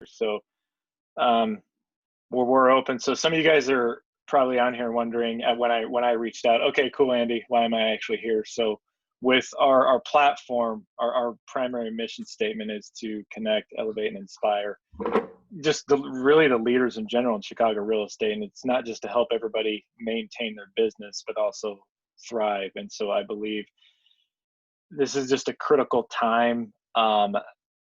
So we're open. So some of you guys are probably on here wondering when I reached out, okay, cool, Andy, why am I actually here? So with our platform, our primary mission statement is to connect, elevate, and inspire just really the leaders in general in Chicago real estate. And it's not just to help everybody maintain their business, but also thrive. And so I believe this is just a critical time,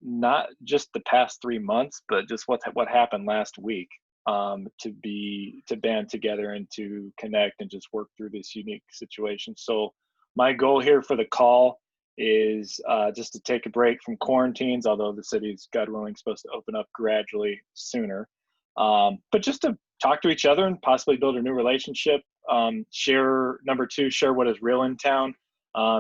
not just the past 3 months, but just what happened last week, to band together and to connect and just work through this unique situation. So my goal here for the call is just to take a break from quarantines, although the city's, God willing, supposed to open up gradually sooner. But just to talk to each other and possibly build a new relationship. Share what is real in town.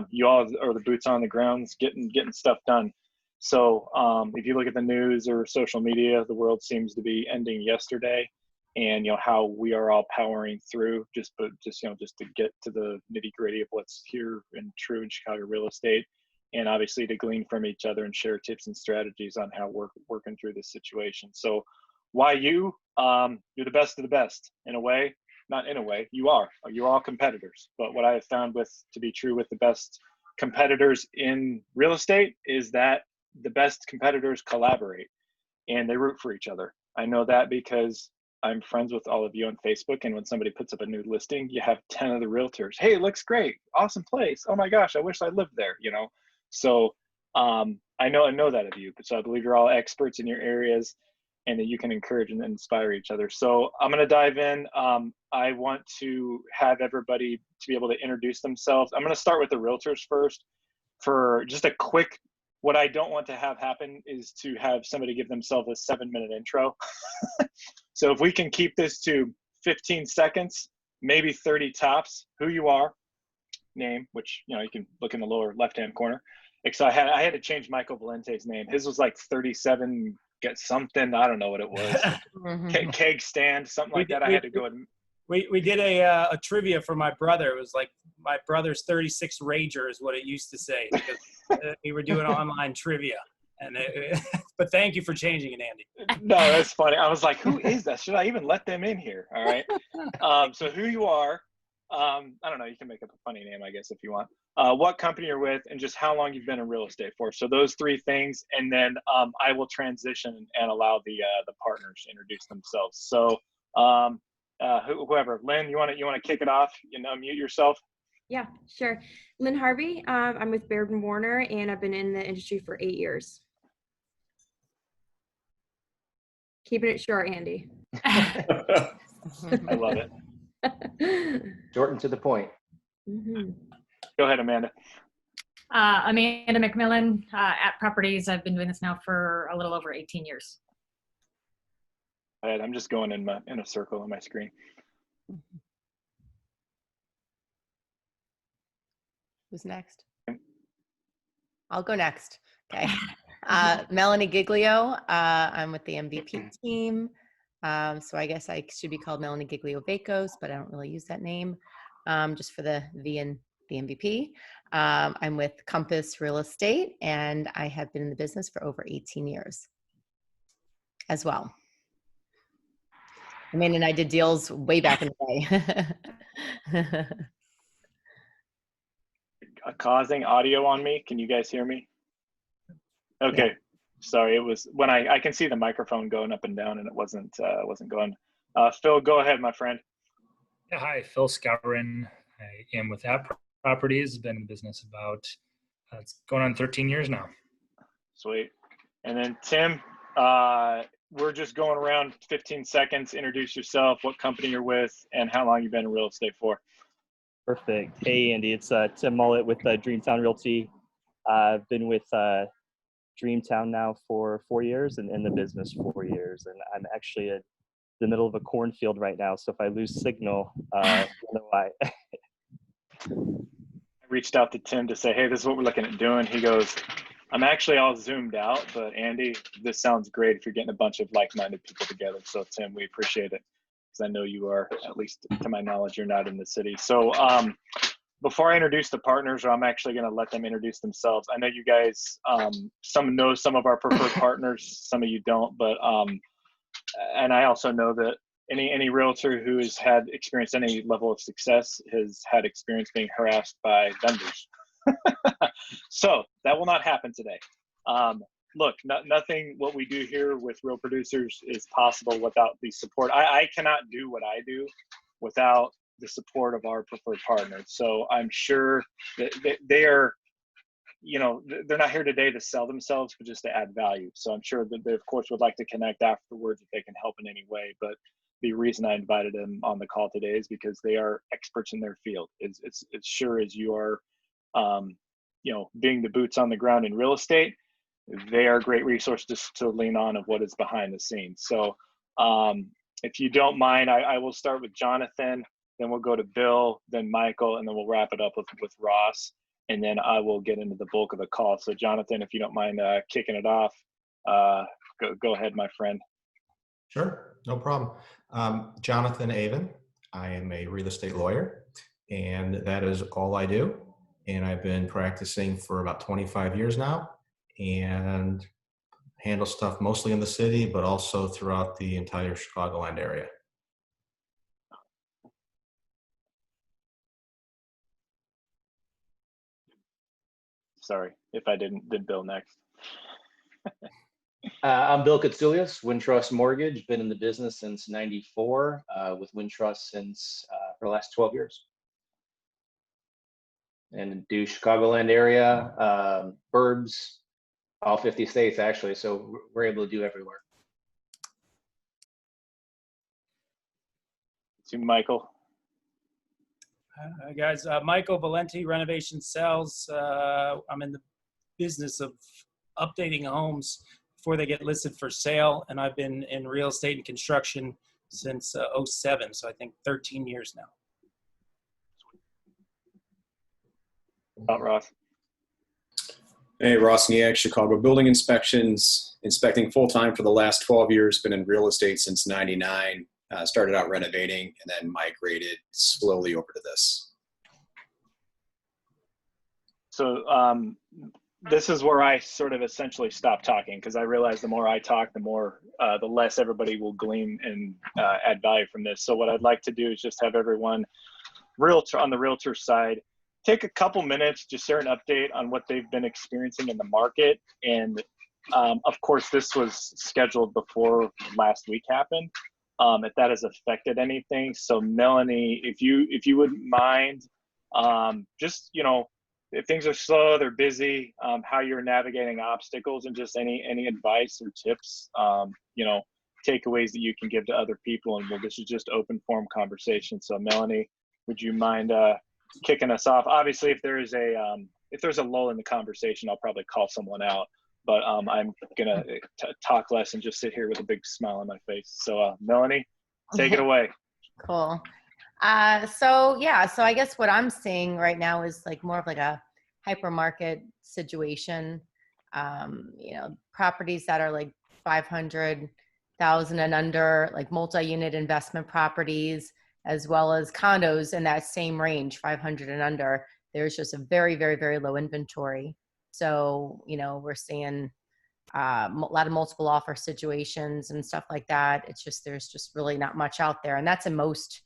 You all are the boots on the ground, getting stuff done. So if you look at the news or social media, the world seems to be ending yesterday, and how we are all powering through just to get to the nitty gritty of what's here and true in Chicago real estate, and obviously to glean from each other and share tips and strategies on how we're working through this situation. So why you? You're the best of the best in a way. Not in a way, you're all competitors. But what I have found to be true with the best competitors in real estate is that the best competitors collaborate and they root for each other. I know that because I'm friends with all of you on Facebook, and when somebody puts up a new listing, you have 10 of the realtors. Hey, it looks great, awesome place. Oh my gosh, I wish I lived there. So I know that of you. So I believe you're all experts in your areas, and that you can encourage and inspire each other. So I'm going to dive in. I want to have everybody to be able to introduce themselves. I'm going to start with the realtors first. For just a quick, what I don't want to have happen is to have somebody give themselves a 7-minute intro. So if we can keep this to 15 seconds, maybe 30 tops, who you are, name, which you can look in the lower left-hand corner. So I had to change Michael Valente's name. His was like 37. Get something, I don't know what it was. Keg stand, something like that. I had to go and we did a trivia for my brother. It was like my brother's 36 Rager is what it used to say, because we were doing online trivia. And but thank you for changing it, Andy. No, that's funny. I was like, who is that? Should I even let them in here? All right. So who you are, I don't know, you can make up a funny name, I guess, if you want. What company you're with, and just how long you've been in real estate for. So those 3 things, and then I will transition and allow the partners to introduce themselves. So whoever, Lyn, you want to kick it off? Mute yourself. Yeah, sure. Lyn Harvie. I'm with Baird & Warner, and I've been in the industry for 8 years. Keeping it short, Andy. I love it. Short and to the point. Mm-hmm. Go ahead, Amanda. Amanda McMillan at Properties. I've been doing this now for a little over 18 years. All right, I'm just going in a circle on my screen. Who's next? I'll go next. Okay. Melanie Giglio. I'm with the MVP team. So I guess I should be called Melanie Giglio Vacos, but I don't really use that name, just for the V in the MVP. I'm with Compass Real Estate, and I have been in the business for over 18 years as well. Amanda and I did deals way back in the day. Causing audio on me. Can you guys hear me? Okay. Yeah. Sorry, it was when I can see the microphone going up and down, and it wasn't going. Phil, go ahead, my friend. Yeah, hi, Phil Skowron. I am with Properties. Been in the business about it's going on 13 years now. Sweet. And then Tim, we're just going around 15 seconds. Introduce yourself, what company you're with, and how long you've been in real estate for. Perfect. Hey, Andy, it's Tim Mullet with Dreamtown Realty. I've been with Dreamtown now for 4 years and in the business 4 years. And I'm actually in the middle of a cornfield right now. So if I lose signal, you'll know why. I reached out to Tim to say, hey, this is what we're looking at doing. He goes, I'm actually all zoomed out, but Andy, this sounds great if you're getting a bunch of like-minded people together. So Tim, we appreciate it, because I know you are, at least to my knowledge, you're not in the city. So before I introduce the partners, or I'm actually going to let them introduce themselves. I know you guys, some know some of our preferred partners, some of you don't, but and I also know that any realtor who has had experienced any level of success has had experience being harassed by vendors. So that will not happen today. Look, nothing what we do here with Real Producers is possible without the support. I cannot do what I do without the support of our preferred partners. So I'm sure that they are, you know, they're not here today to sell themselves, but just to add value. So I'm sure that they, of course, would like to connect afterwards if they can help in any way. But the reason I invited them on the call today is because they are experts in their field. It's sure as you are, you know, being the boots on the ground in real estate, they are a great resource just to lean on of what is behind the scenes. So if you don't mind, I will start with Jonathan, then we'll go to Bill, then Michael, and then we'll wrap it up with Ross. And then I will get into the bulk of the call. So Jonathan, if you don't mind kicking it off, go ahead, my friend. Sure, no problem. Jonathan Aven. I am a real estate lawyer, and that is all I do. And I've been practicing for about 25 years now, and handle stuff mostly in the city, but also throughout the entire Chicagoland area. Sorry if I didn't. Then Bill next. I'm Bill Katsoolias, Wintrust Mortgage. Been in the business since '94, with Wintrust since for the last 12 years. And do Chicagoland area, burbs, all 50 states actually. So we're able to do everywhere. To Michael. Hi guys, Michael Valente, Renovation Sales. I'm in the business of updating homes before they get listed for sale, and I've been in real estate and construction since '07, so I think 13 years now. About Ross. Hey, Ross Neag, Chicago Building Inspections, inspecting full-time for the last 12 years, been in real estate since '99. Started out renovating and then migrated slowly over to this. So this is where I sort of essentially stop talking, because I realize the more I talk, the less everybody will glean and add value from this. So what I'd like to do is just have everyone on the realtor side take a couple minutes, just share an update on what they've been experiencing in the market. And of course, this was scheduled before last week happened. If that has affected anything. So Melanie, if you wouldn't mind, just, you know, if things are slow, they're busy, how you're navigating obstacles, and just any advice or tips, you know, takeaways that you can give to other people. And this is just open forum conversation. So Melanie, would you mind kicking us off? Obviously, if there's a lull in the conversation, I'll probably call someone out. But I'm gonna talk less and just sit here with a big smile on my face. So Melanie, take it away. Cool. So I guess what I'm seeing right now is like more of like a hypermarket situation. You know, properties that are like 500,000 and under, like multi-unit investment properties, as well as condos in that same range, 500 and under. There's just a very, very, very low inventory. So, you know, we're seeing a lot of multiple offer situations and stuff like that. It's just, there's just really not much out there. And that's in most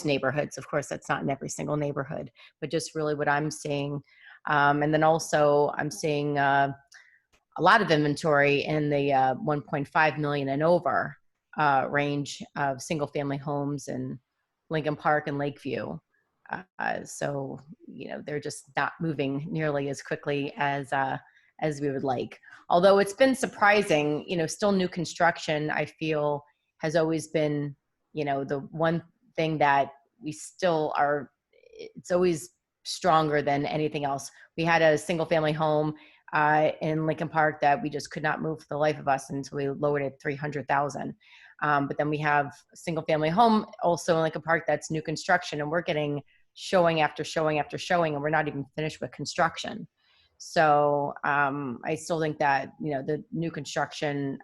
neighborhoods. Of course, that's not in every single neighborhood, but just really what I'm seeing. And then also I'm seeing a lot of inventory in the 1.5 million and over range of single family homes in Lincoln Park and Lakeview. So, you know, they're just not moving nearly as quickly as we would like. Although it's been surprising, you know, still new construction, I feel, has always been, you know, the one thing that we still are, it's always stronger than anything else. We had a single family home in Lincoln Park that we just could not move for the life of us until we lowered it 300,000. But then we have a single family home also in Lincoln Park that's new construction, and we're getting showing after showing after showing, and we're not even finished with construction. So I still think that, you know, the new construction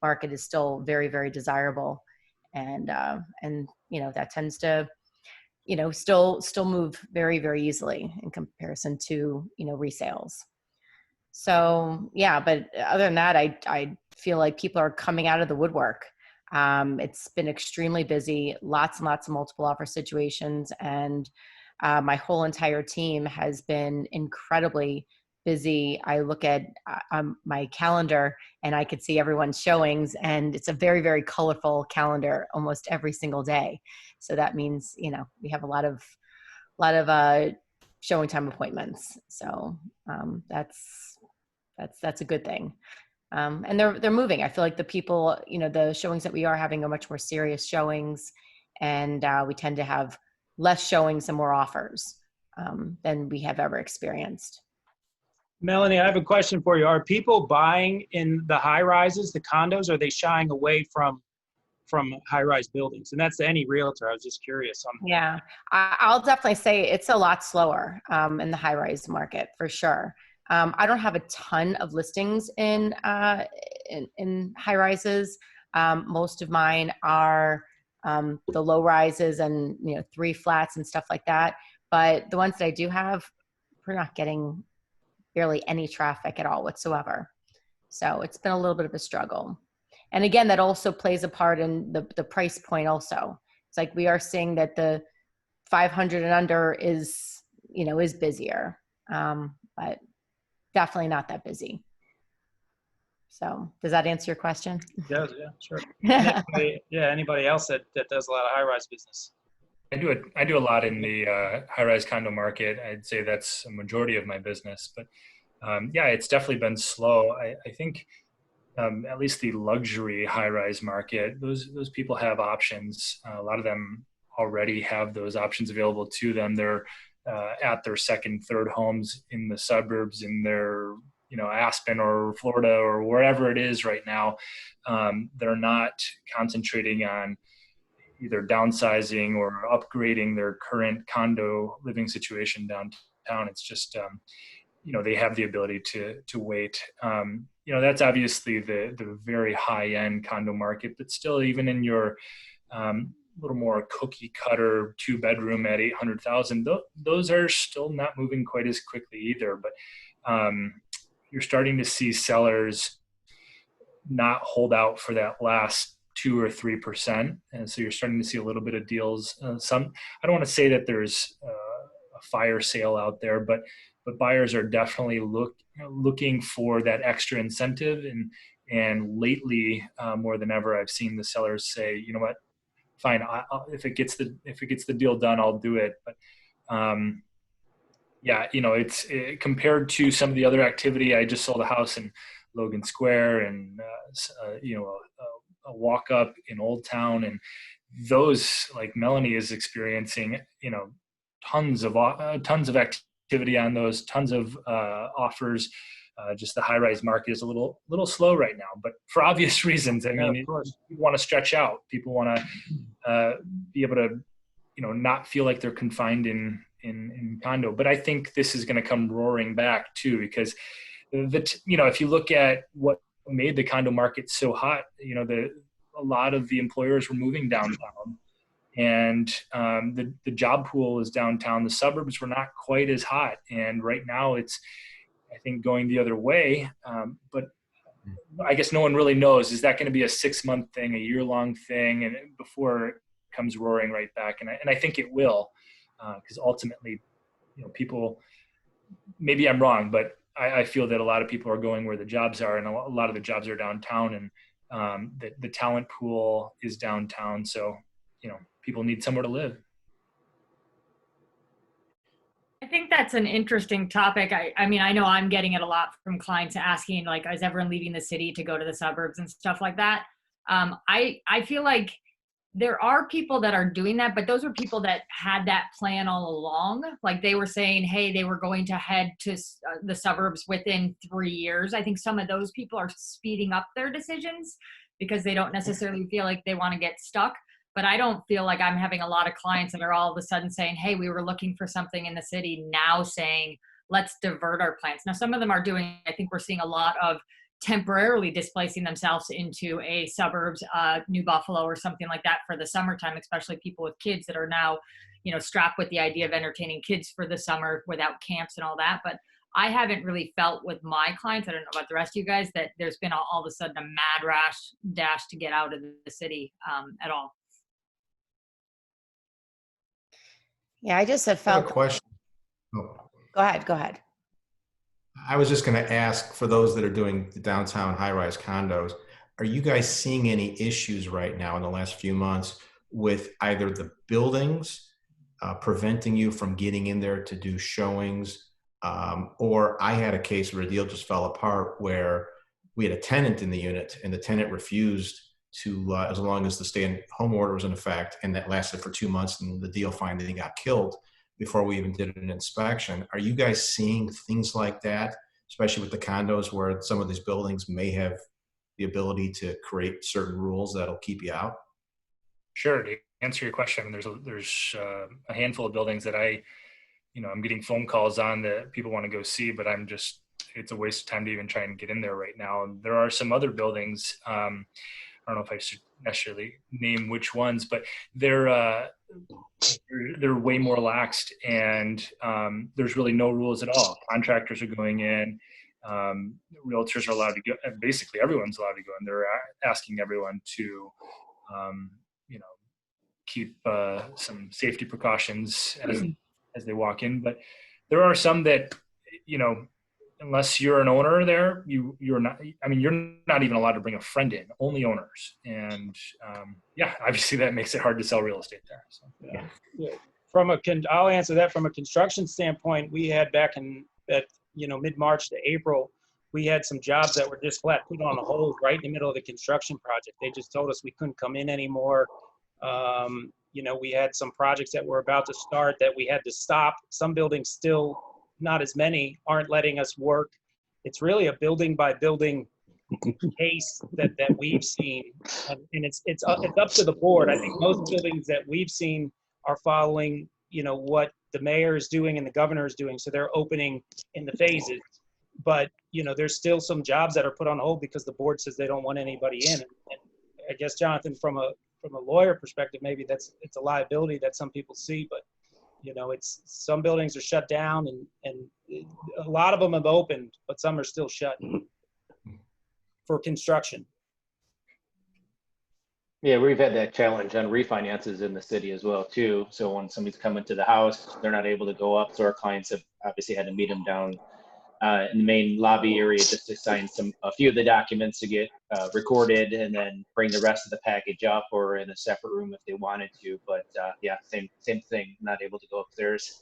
market is still very, very desirable. And you know, that tends to, still move very, very easily in comparison to, resales. So yeah, but other than that, I feel like people are coming out of the woodwork. It's been extremely busy, lots and lots of multiple offer situations. And my whole entire team has been incredibly busy. I look at my calendar and I could see everyone's showings, and it's a very, very colorful calendar almost every single day. So that means, we have a lot of showing time appointments. So that's a good thing. And they're moving. I feel like the people, the showings that we are having are much more serious showings, and we tend to have less showings and more offers than we have ever experienced. Melanie, I have a question for you. Are people buying in the high rises, the condos, or are they shying away from high rise buildings? And that's to any realtor. I was just curious. Yeah, I'll definitely say it's a lot slower in the high rise market for sure. I don't have a ton of listings in high rises. Most of mine are the low rises and 3 flats and stuff like that. But the ones that I do have, we're not getting barely any traffic at all whatsoever. So it's been a little bit of a struggle. And again, that also plays a part in the price point also. It's like we are seeing that the 500 and under is busier, but definitely not that busy. So does that answer your question? It does, yeah, sure. Anybody else that does a lot of high-rise business? I do a lot in the high-rise condo market. I'd say that's a majority of my business, but it's definitely been slow. I think at least the luxury high-rise market, those people have options. A lot of them already have those options available to them. They're at their second, third homes in the suburbs, in their Aspen or Florida or wherever it is right now. They're not concentrating on either downsizing or upgrading their current condo living situation downtown. It's just, they have the ability to wait. That's obviously the very high end condo market, but still, even in your little more cookie cutter 2-bedroom at 800,000, those are still not moving quite as quickly either. But you're starting to see sellers not hold out for that last 2 or 3%, and so you're starting to see a little bit of deals. I don't want to say that there's a fire sale out there, but buyers are definitely looking for that extra incentive. And lately, more than ever, I've seen the sellers say, you know what, fine, if it gets the deal done, I'll do it. But it's compared to some of the other activity. I just sold a house in Logan Square, and a walk up in Old Town, and those, like Melanie is experiencing, tons of activity on those, tons of offers. Just the high-rise market is a little slow right now, but for obvious reasons. I mean, people want to stretch out. People want to be able to, not feel like they're confined in condo. But I think this is going to come roaring back too, because if you look at what made the condo market so hot, a lot of the employers were moving downtown, and the job pool is downtown. The suburbs were not quite as hot, and right now it's, I think, going the other way. But I guess no one really knows, is that going to be a 6-month thing, a year-long thing, and before it comes roaring right back? And I think it will, because ultimately, people, maybe I'm wrong, but I feel that a lot of people are going where the jobs are, and a lot of the jobs are downtown, and the talent pool is downtown. So, people need somewhere to live. I think that's an interesting topic. I mean, I know I'm getting it a lot from clients asking, like, is everyone leaving the city to go to the suburbs and stuff like that? I feel like there are people that are doing that, but those are people that had that plan all along. Like, they were saying, hey, they were going to head to the suburbs within 3 years. I think some of those people are speeding up their decisions because they don't necessarily feel like they want to get stuck. But I don't feel like I'm having a lot of clients that are all of a sudden saying, hey, we were looking for something in the city, now saying, let's divert our plans. Now, some of them are doing, I think we're seeing a lot of temporarily displacing themselves into a suburbs, New Buffalo or something like that for the summertime, especially people with kids that are now, you know, strapped with the idea of entertaining kids for the summer without camps and all that. But I haven't really felt with my clients, I don't know about the rest of you guys, that there's been all of a sudden a mad dash to get out of the city at all. Yeah, I just have I have felt. a question. Oh. Go ahead. I was just going to ask, for those that are doing the downtown high-rise condos, are you guys seeing any issues right now in the last few months with either the buildings preventing you from getting in there to do showings? Or I had a case where a deal just fell apart where we had a tenant in the unit and the tenant refused to, as long as the stay-at-home order was in effect, and that lasted for 2 months, and the deal finally got killed before we even did an inspection. Are you guys seeing things like that, especially with the condos where some of these buildings may have the ability to create certain rules that'll keep you out? Sure. To answer your question, I mean, there's a handful of buildings that I'm getting phone calls on that people want to go see, but it's a waste of time to even try and get in there right now. And there are some other buildings, I don't know if I should necessarily name which ones, but they're way more laxed, and there's really no rules at all. Contractors are going in, realtors are allowed to go, and basically everyone's allowed to go in. They're asking everyone to, keep some safety precautions as they walk in. But there are some that, unless you're an owner there, you're not even allowed to bring a friend in, only owners. And obviously that makes it hard to sell real estate there. So. Yeah. I'll answer that from a construction standpoint. We had back in mid-March to April, we had some jobs that were just flat put on hold right in the middle of the construction project. They just told us we couldn't come in anymore. We had some projects that were about to start that we had to stop. Some buildings still, not as many, aren't letting us work. It's really a building by building case that we've seen, and it's up to the board. I think most buildings that we've seen are following what the mayor is doing and the governor is doing, so they're opening in the phases. But there's still some jobs that are put on hold because the board says they don't want anybody in. And I guess, Jonathan, from a lawyer perspective, maybe it's a liability that some people see, but it's some buildings are shut down and a lot of them have opened, but some are still shut for construction. Yeah, we've had that challenge on refinances in the city as well too. So when somebody's coming to the house, they're not able to go up. So our clients have obviously had to meet them down in the main lobby area just to sign a few of the documents to get recorded, and then bring the rest of the package up or in a separate room if they wanted to. But same thing, not able to go upstairs.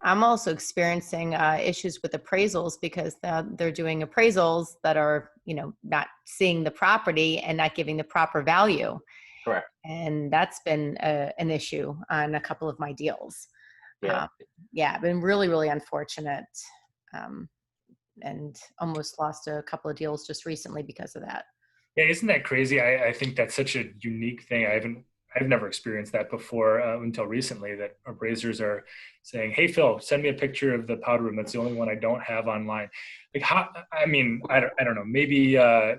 I'm also experiencing issues with appraisals because they're doing appraisals that are, not seeing the property and not giving the proper value. Correct. And that's been an issue on a couple of my deals. Yeah. Been really, really unfortunate. And almost lost a couple of deals just recently because of that. Yeah, isn't that crazy? I think that's such a unique thing. I've never experienced that before until recently, that appraisers are saying, "Hey Phil, send me a picture of the powder room. That's the only one I don't have online." Like, how? I mean, I don't know. Maybe I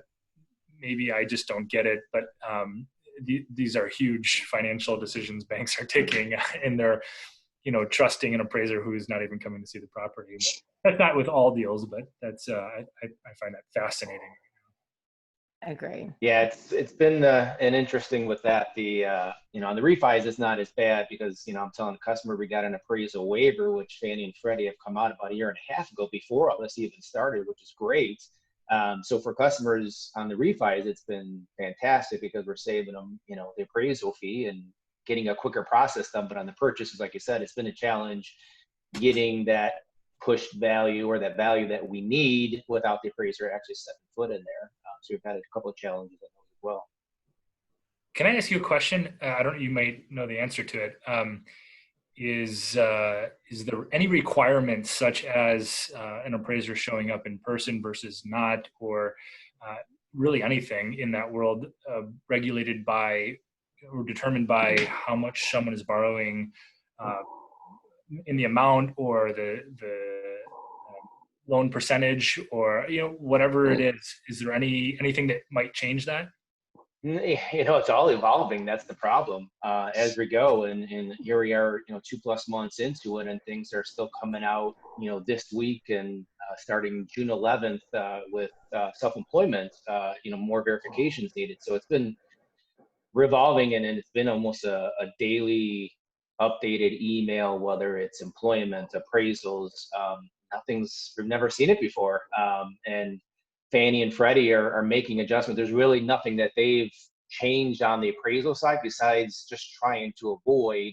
just don't get it. But these are huge financial decisions banks are taking, and they're trusting an appraiser who is not even coming to see the property. But that's not with all deals, but that's I find that fascinating. I agree. Yeah, it's been an interesting with that. The on the refis, it's not as bad because I'm telling the customer we got an appraisal waiver, which Fannie and Freddie have come out about a year and a half ago before all this even started, which is great. So for customers on the refis, it's been fantastic because we're saving them, the appraisal fee and getting a quicker process done. But on the purchases, like you said, it's been a challenge getting that pushed value or that value that we need without the appraiser actually stepping foot in there. So we've had a couple of challenges as well. Can I ask you a question? You might know the answer to it. Is there any requirements such as an appraiser showing up in person versus not, or really anything in that world regulated by or determined by how much someone is borrowing in the amount or the loan percentage, or whatever it is there anything that might change that? It's all evolving. That's the problem as we go. And here we are, 2+ months into it, and things are still coming out, this week and starting June 11th with self-employment, more verifications needed. So it's been revolving, and it's been almost a daily updated email, whether it's employment, appraisals, we've never seen it before. And Fannie and Freddie are making adjustments. There's really nothing that they've changed on the appraisal side besides just trying to avoid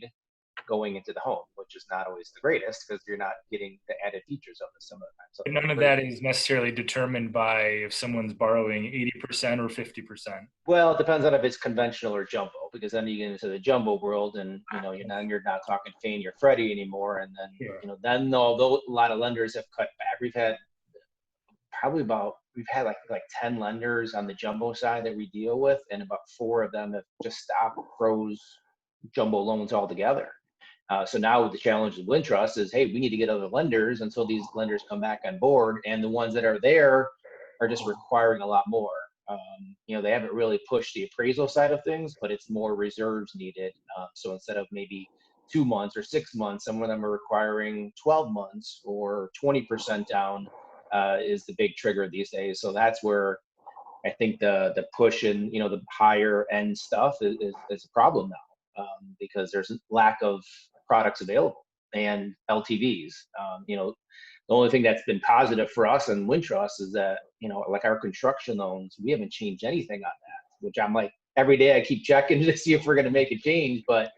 going into the home, which is not always the greatest because you're not getting the added features of it some of the time. So none of that is necessarily determined by if someone's borrowing 80% or 50%. Well, it depends on if it's conventional or jumbo, because then you get into the jumbo world, and you're not talking Fannie or Freddie anymore. And then then although a lot of lenders have cut back, we've had like 10 lenders on the jumbo side that we deal with, and about 4 of them have just stopped, froze jumbo loans altogether. So now the challenge with Wintrust is, hey, we need to get other lenders until these lenders come back on board, and the ones that are there are just requiring a lot more. They haven't really pushed the appraisal side of things, but it's more reserves needed. So instead of maybe 2 months or 6 months, some of them are requiring 12 months or 20% down is the big trigger these days. So that's where I think the push in, the higher end stuff is a problem now, because there's a lack of products available and LTVs. The only thing that's been positive for us and Wintrust is that, like our construction loans, we haven't changed anything on that, which I'm like, every day I keep checking to see if we're going to make a change, but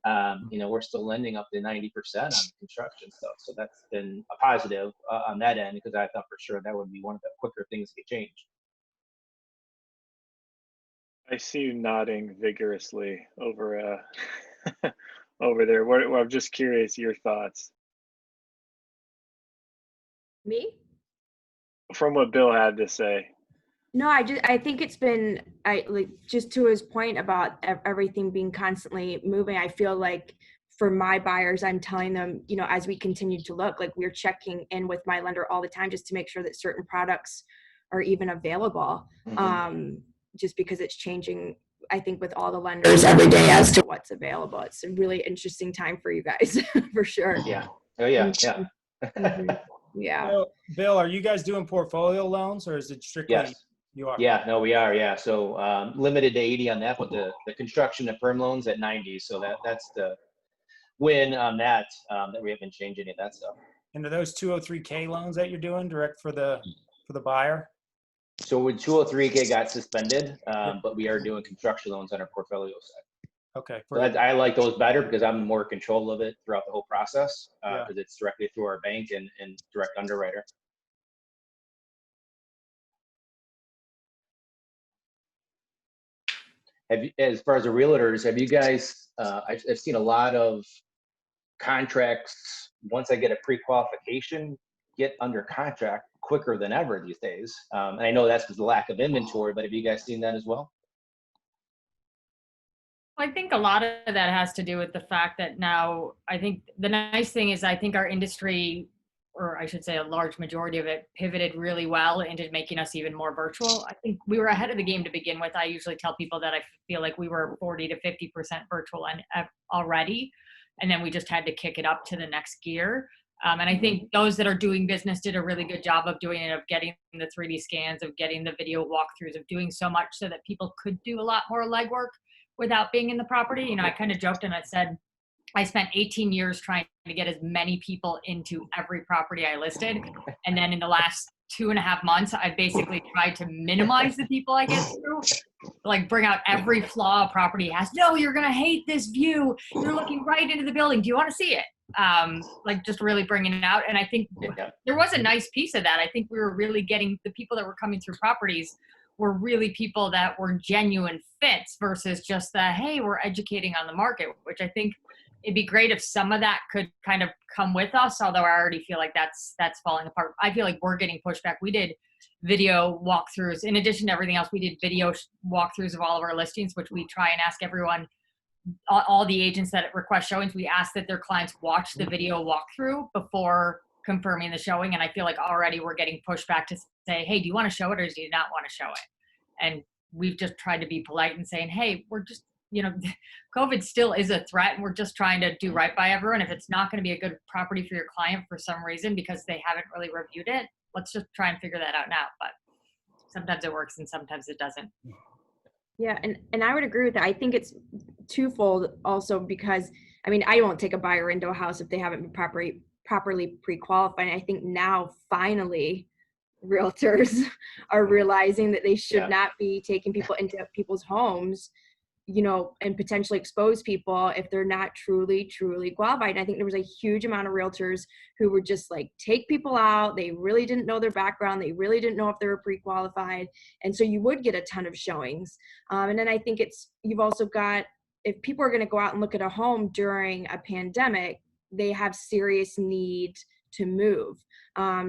we're still lending up to 90% on construction stuff. So that's been a positive on that end, because I thought for sure that would be one of the quicker things to get changed. I see you nodding vigorously over over there. I'm just curious your thoughts. Me? From what Bill had to say. No, I think it's been, just to his point about everything being constantly moving. I feel like for my buyers, I'm telling them, as we continue to look, like we're checking in with my lender all the time just to make sure that certain products are even available. Just because it's changing, I think, with all the lenders every day as to what's available. It's a really interesting time for you guys, for sure. Yeah. Oh yeah. Yeah. Yeah. Bill, are you guys doing portfolio loans, or is it strictly? Yes. You are. Yeah, no, we are. Yeah. So limited to 80 on that, but the construction and perm loans at 90. So that's the win on that, that we haven't changed any of that stuff. And are those 203K loans that you're doing direct for the buyer? So with 203K got suspended, but we are doing construction loans on our portfolio side. Okay. So I like those better because I'm more in control of it throughout the whole process, because it's directly through our bank and direct underwriter. As far as the realtors, have you guys, I've seen a lot of contracts, once I get a pre-qualification, get under contract quicker than ever these days. And I know that's because of the lack of inventory, but have you guys seen that as well? I think a lot of that has to do with the fact that now, I think the nice thing is I think our industry, or I should say a large majority of it, pivoted really well into making us even more virtual. I think we were ahead of the game to begin with. I usually tell people that I feel like we were 40 to 50% virtual already, and then we just had to kick it up to the next gear. And I think those that are doing business did a really good job of doing it, of getting the 3D scans, of getting the video walkthroughs, of doing so much so that people could do a lot more legwork without being in the property. I kind of joked and I said, I spent 18 years trying to get as many people into every property I listed. And then in the last 2.5 months, I basically tried to minimize the people I get through, like bring out every flaw a property has. No, you're going to hate this view. You're looking right into the building. Do you want to see it? Like just really bringing it out. And I think there was a nice piece of that. I think we were really getting the people that were coming through properties were really people that were genuine fits versus just the, hey, we're educating on the market, which I think it'd be great if some of that could kind of come with us. Although I already feel like that's falling apart. I feel like we're getting pushed back. We did video walkthroughs. In addition to everything else, we did video walkthroughs of all of our listings, which we try and ask everyone, all the agents that request showings, we ask that their clients watch the video walkthrough before confirming the showing. And I feel like already we're getting pushback to say, hey, do you want to show it or do you not want to show it? And we've just tried to be polite and saying, hey, we're just, you know, COVID still is a threat and we're just trying to do right by everyone. If it's not going to be a good property for your client for some reason because they haven't really reviewed it, let's just try and figure that out now. But sometimes it works and sometimes it doesn't. Yeah, and I would agree with that. I think it's twofold also because, I mean, I won't take a buyer into a house if they haven't been properly pre-qualified. And I think now finally realtors are realizing that they should not be taking people into people's homes, you know, and potentially expose people if they're not truly qualified. And I think there was a huge amount of realtors who were just like, take people out. They really didn't know their background. They really didn't know if they were pre-qualified. And so you would get a ton of showings. And then I think you've also got, if people are going to go out and look at a home during a pandemic, they have serious need to move.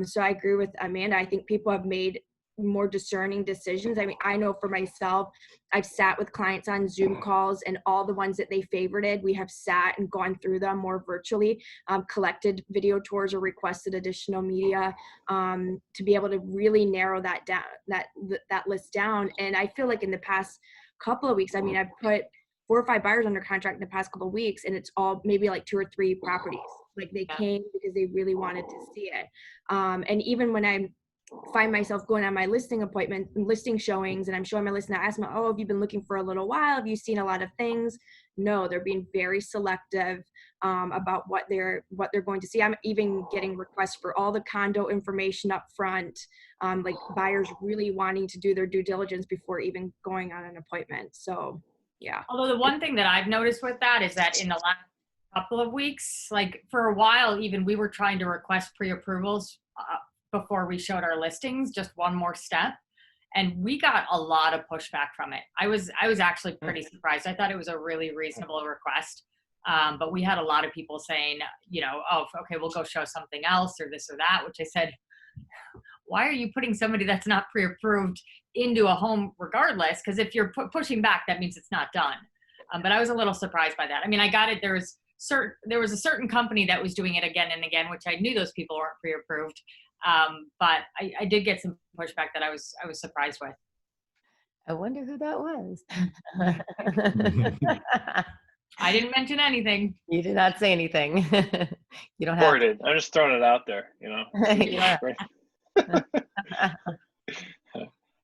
So I agree with Amanda. I think people have made more discerning decisions. I mean, I know for myself, I've sat with clients on Zoom calls and all the ones that they favorited, we have sat and gone through them more virtually, collected video tours or requested additional media to be able to really narrow that down, that list down. And I feel like in the past couple of weeks, I mean, I've put 4 or 5 buyers under contract in the past couple of weeks, and it's all maybe like 2 or 3 properties. Like they came because they really wanted to see it. And even when I find myself going on my listing showings, and I'm showing my listing, I ask them, oh, have you been looking for a little while? Have you seen a lot of things? No, they're being very selective about what they're going to see. I'm even getting requests for all the condo information up front, like buyers really wanting to do their due diligence before even going on an appointment. So yeah. Although the one thing that I've noticed with that is that in the last couple of weeks, like for a while, even we were trying to request pre-approvals before we showed our listings, just one more step. And we got a lot of pushback from it. I was actually pretty surprised. I thought it was a really reasonable request. But we had a lot of people saying, you know, oh, okay, we'll go show something else or this or that, which I said, why are you putting somebody that's not pre-approved into a home regardless? Because if you're pushing back, that means it's not done. But I was a little surprised by that. I mean, I got it. There was a certain company that was doing it again and again, which I knew those people weren't pre-approved. But I did get some pushback that I was surprised with. I wonder who that was. I didn't mention anything. You did not say anything. You don't Or have. did. I'm just throwing it out there, you know. Yeah.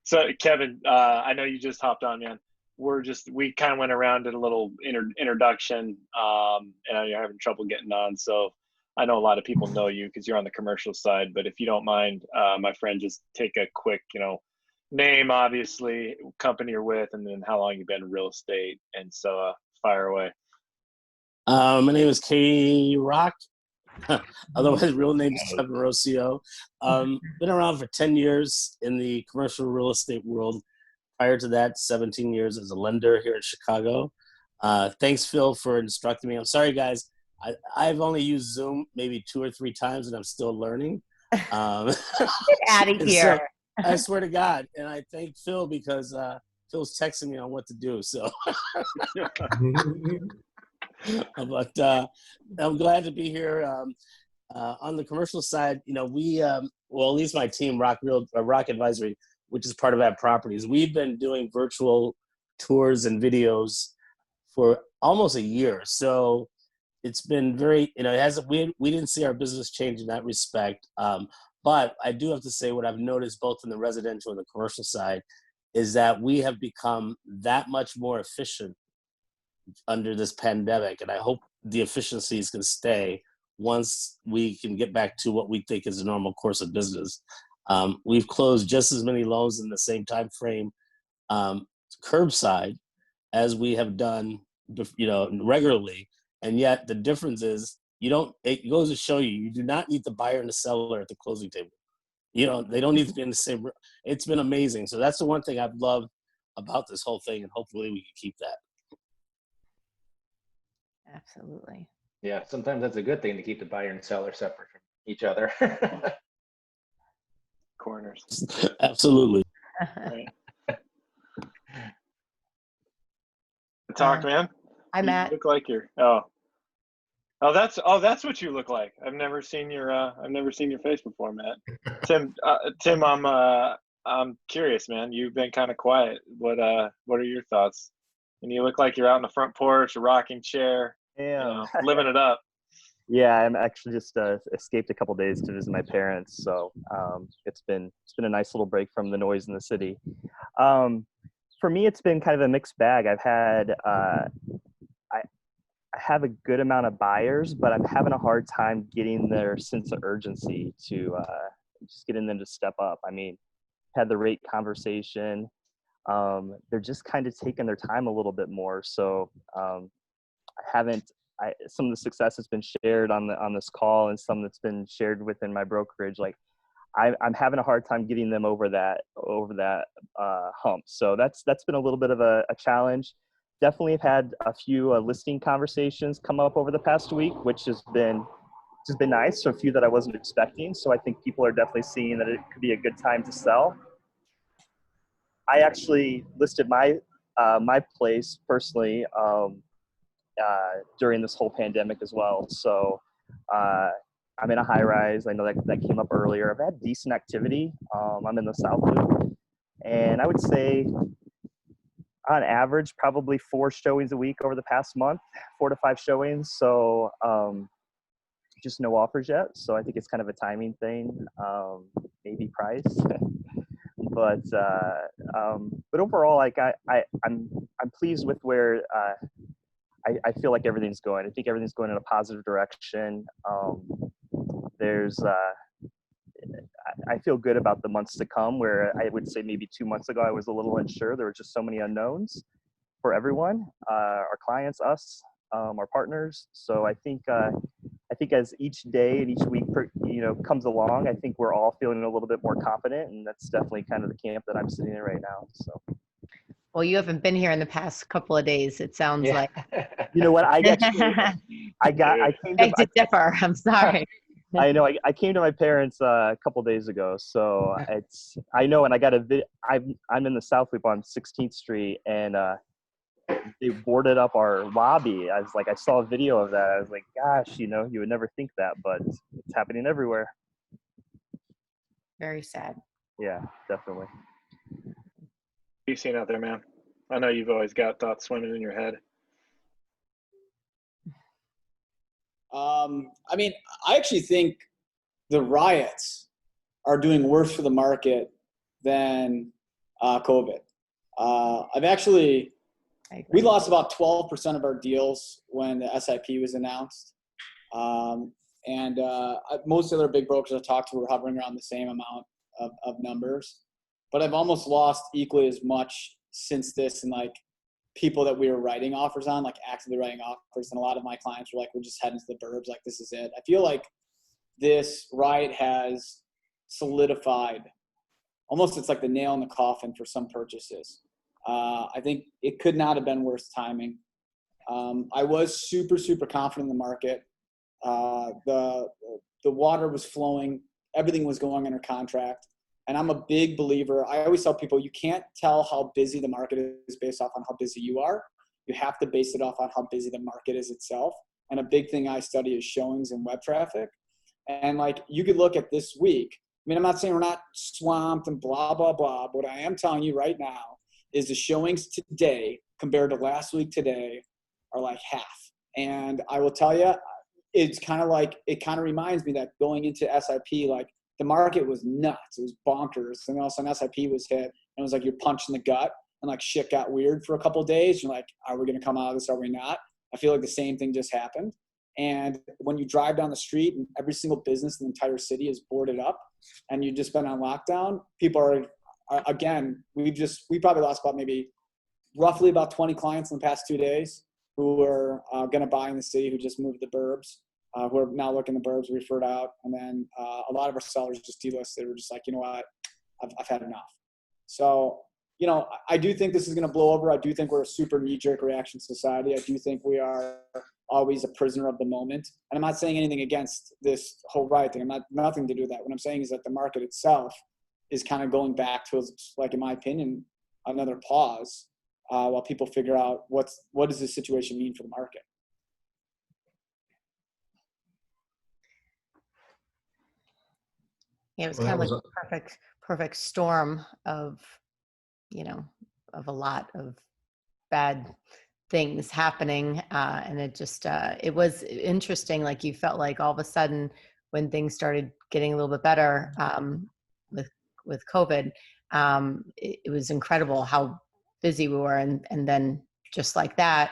So Kevin, I know you just hopped on, man. We kind of went around, did a little introduction, and you're having trouble getting on. So I know a lot of people know you because you're on the commercial side, but if you don't mind, my friend, just take a quick, you know, name, obviously, company you're with, and then how long you've been in real estate. And so fire away. My name is K-Rock. Otherwise, real name is Kevin Rocio. Been around for 10 years in the commercial real estate world. Prior to that, 17 years as a lender here in Chicago. Thanks, Phil, for instructing me. I'm sorry, guys. I've only used Zoom maybe 2 or 3 times, and I'm still learning. Get out of here. So, I swear to God. And I thank Phil because Phil's texting me on what to do. So, but I'm glad to be here. On the commercial side, you know, we, well, at least my team, Rock Advisory, which is part of Aven Properties, we've been doing virtual tours and videos for almost a year. So it's been very, you know, we didn't see our business change in that respect. But I do have to say what I've noticed both in the residential and the commercial side is that we have become that much more efficient under this pandemic. And I hope the efficiencies can stay once we can get back to what we think is a normal course of business. We've closed just as many loans in the same time frame curbside as we have done, you know, regularly. And yet the difference is it goes to show you do not need the buyer and the seller at the closing table. You know, they don't need to be in the same room. It's been amazing. So that's the one thing I've loved about this whole thing, and hopefully we can keep that. Absolutely. Yeah, sometimes that's a good thing to keep the buyer and seller separate from each other. Corners. Absolutely. Right. Talk, man. Hi, Matt. You look like you're. Oh, that's what you look like. I've never seen your face before, Matt. Tim, I'm curious, man. You've been kind of quiet. What are your thoughts? And you look like you're out on the front porch, a rocking chair, living it up. Yeah, I'm actually just escaped a couple days to visit my parents, so it's been a nice little break from the noise in the city. For me, it's been kind of a mixed bag. I've had I have a good amount of buyers, but I'm having a hard time getting their sense of urgency to just getting them to step up. I mean, had the rate conversation. They're just kind of taking their time a little bit more. So some of the success has been shared on this call, and some that's been shared within my brokerage. Like I'm having a hard time getting them over that hump. So that's been a little bit of a challenge. Definitely have had a few listing conversations come up over the past week, which has been nice. So a few that I wasn't expecting. So I think people are definitely seeing that it could be a good time to sell. I actually listed my place personally during this whole pandemic as well. So I'm in a high rise. I know that came up earlier. I've had decent activity. I'm in the South Loop, and I would say on average, probably 4 showings a week over the past month, 4 to 5 showings. So just no offers yet. So I think it's kind of a timing thing, maybe price. But overall, like I'm pleased with where I feel like everything's going. I think everything's going in a positive direction. I feel good about the months to come, where I would say maybe 2 months ago I was a little unsure. There were just so many unknowns for everyone, our clients, us, our partners. So I think as each day and each week comes along, I think we're all feeling a little bit more confident, and that's definitely kind of the camp that I'm sitting in right now. So. Well, you haven't been here in the past couple of days, it sounds like. You know what? I came to differ. I'm sorry. I know. I came to my parents a couple days ago, so I know, and I got I'm in the South Loop on 16th Street, and they boarded up our lobby. I saw a video of that. I was like, gosh, you would never think that, but it's happening everywhere. Very sad. Yeah, definitely. What are you seeing out there, man? I know you've always got thoughts swimming in your head. I mean, I actually think the riots are doing worse for the market than COVID. We lost about 12% of our deals when the SIP was announced. Most other big brokers I've talked to were hovering around the same amount of numbers. But I've almost lost equally as much since this, and like people that we were writing offers on, like actively writing offers. And a lot of my clients were like, we're just heading to the burbs. Like, this is it. I feel like this riot has solidified almost, it's like the nail in the coffin for some purchases. I think it could not have been worse timing. I was super, super confident in the market. The water was flowing. Everything was going under contract. And I'm a big believer. I always tell people, you can't tell how busy the market is based off on how busy you are. You have to base it off on how busy the market is itself. And a big thing I study is showings and web traffic. And like, you could look at this week. I mean, I'm not saying we're not swamped and blah, blah, blah. But what I am telling you right now is the showings today compared to last week today are like half. And I will tell you, it's kind of like, it kind of reminds me that going into SIP, like, the market was nuts. It was bonkers. And all of a sudden SIP was hit, and it was like you're punched in the gut, and like shit got weird for a couple of days. You're like, are we going to come out of this? Are we not? I feel like the same thing just happened. And when you drive down the street and every single business in the entire city is boarded up and you've just been on lockdown, people are again, we probably lost roughly about 20 clients in the past 2 days who were going to buy in the city, who just moved to the burbs. Who are now looking the burbs, referred out. And then a lot of our sellers just delisted. They were just like, you know what, I've had enough. So, I do think this is going to blow over. I do think we're a super knee-jerk reaction society. I do think we are always a prisoner of the moment. And I'm not saying anything against this whole riot thing. Nothing to do with that. What I'm saying is that the market itself is kind of going back to, like, in my opinion, another pause while people figure out what does this situation mean for the market. Yeah, it was Well, kind that of like was a perfect storm of, of a lot of bad things happening. And it just, it was interesting. Like you felt like all of a sudden when things started getting a little bit better with COVID, it was incredible how busy we were. And then just like that,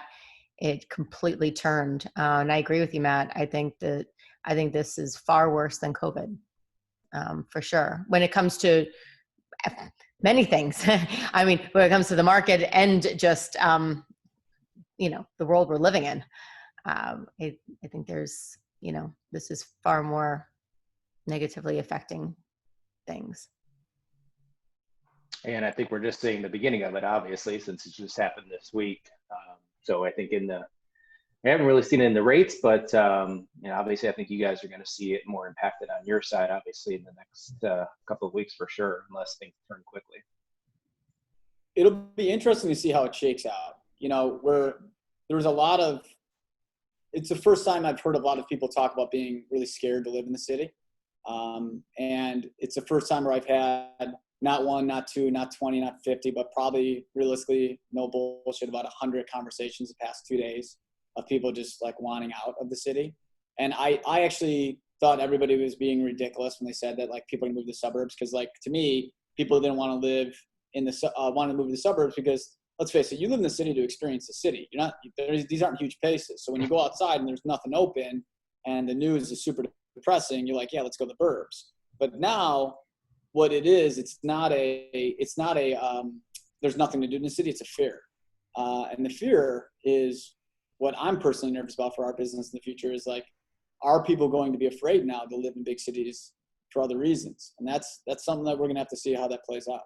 it completely turned. And I agree with you, Matt. I think this is far worse than COVID, for sure. When it comes to many things, I mean, when it comes to the market and just, the world we're living in, I think there's, this is far more negatively affecting things. And I think we're just seeing the beginning of it, obviously, since it just happened this week. So I think we haven't really seen it in the rates, but obviously I think you guys are going to see it more impacted on your side, obviously, in the next couple of weeks for sure, unless things turn quickly. It'll be interesting to see how it shakes out. There's a lot of, it's the first time I've heard a lot of people talk about being really scared to live in the city. And it's the first time where I've had not one, not two, not 20, not 50, but probably realistically, no bullshit, about 100 conversations the past 2 days of people just like wanting out of the city. And I actually thought everybody was being ridiculous when they said that like people can move to the suburbs. Cause like to me, people didn't want to live in want to move to the suburbs because let's face it, you live in the city to experience the city. These aren't huge places. So when you go outside and there's nothing open and the news is super depressing, you're like, yeah, let's go to the burbs. But now what it is, it's not a there's nothing to do in the city. It's a fear. And the fear is what I'm personally nervous about for our business in the future is like, are people going to be afraid now to live in big cities for other reasons? And that's something that we're going to have to see how that plays out.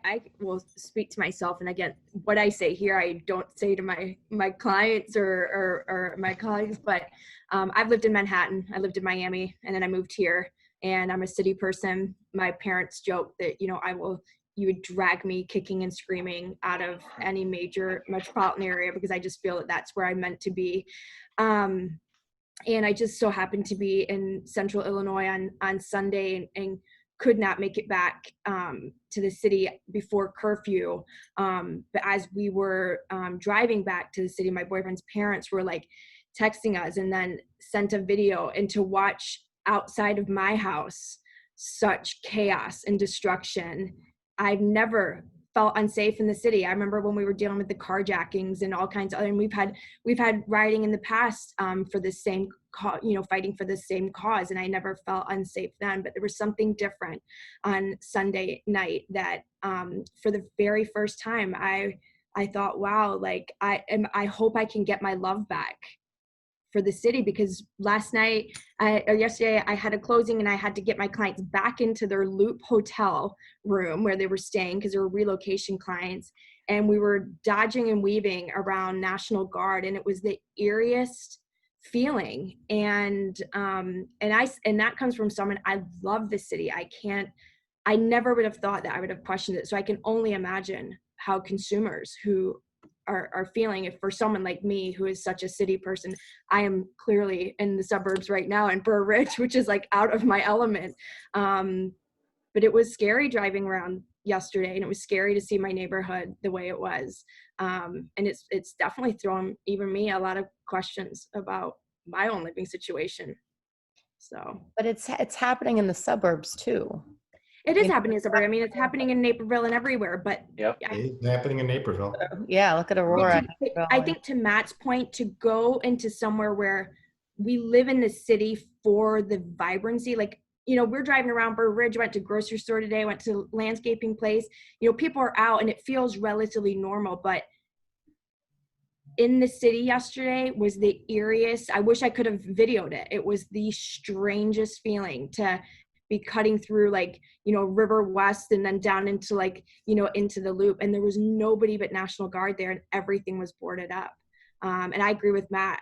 I will speak to myself, and again, what I say here, I don't say to my clients or my colleagues, but I've lived in Manhattan, I lived in Miami, and then I moved here, and I'm a city person. My parents joke that, you would drag me kicking and screaming out of any major metropolitan area because I just feel that that's where I'm meant to be. And I just so happened to be in central Illinois on Sunday and could not make it back to the city before curfew. But as we were driving back to the city, my boyfriend's parents were like texting us and then sent a video, and to watch outside of my house such chaos and destruction. I've never felt unsafe in the city. I remember when we were dealing with the carjackings and all kinds of other, and we've had rioting in the past for the same fighting for the same cause, and I never felt unsafe then. But there was something different on Sunday night that for the very first time I thought, wow, like I hope I can get my love back for the city, because yesterday I had a closing and I had to get my clients back into their Loop hotel room where they were staying because they were relocation clients, and we were dodging and weaving around National Guard, and it was the eeriest feeling. And that comes from someone, I love the city. I never would have thought that I would have questioned it. So I can only imagine how consumers who are feeling, if for someone like me who is such a city person, I am clearly in the suburbs right now in Burr Ridge, which is like out of my element. But it was scary driving around yesterday, and it was scary to see my neighborhood the way it was. And it's definitely thrown even me a lot of questions about my own living situation. So, but it's happening in the suburbs too. It is happening in suburbs. I mean, it's happening in Naperville and everywhere, but yep. It's happening in Naperville. Yeah, look at Aurora. I think to Matt's point, to go into somewhere where we live in the city for the vibrancy, like, we're driving around Burr Ridge, went to grocery store today, went to landscaping place, people are out and it feels relatively normal, but in the city yesterday was the eeriest. I wish I could have videoed it. It was the strangest feeling to be cutting through River West and then down into into the Loop, and there was nobody but National Guard there, and everything was boarded up. And I agree with Matt.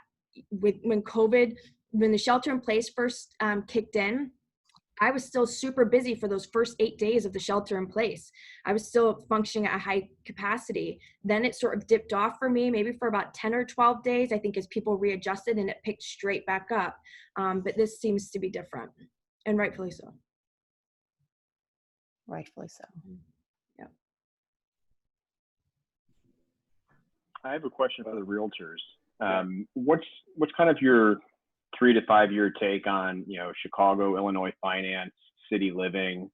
When the shelter in place first kicked in, I was still super busy for those first 8 days of the shelter in place. I was still functioning at a high capacity. Then it sort of dipped off for me, maybe for about 10 or 12 days, I think, as people readjusted, and it picked straight back up. But this seems to be different. And rightfully so. Rightfully so. Yeah. I have a question for the realtors. What's kind of your 3 to 5 year take on, Chicago, Illinois finance, city living?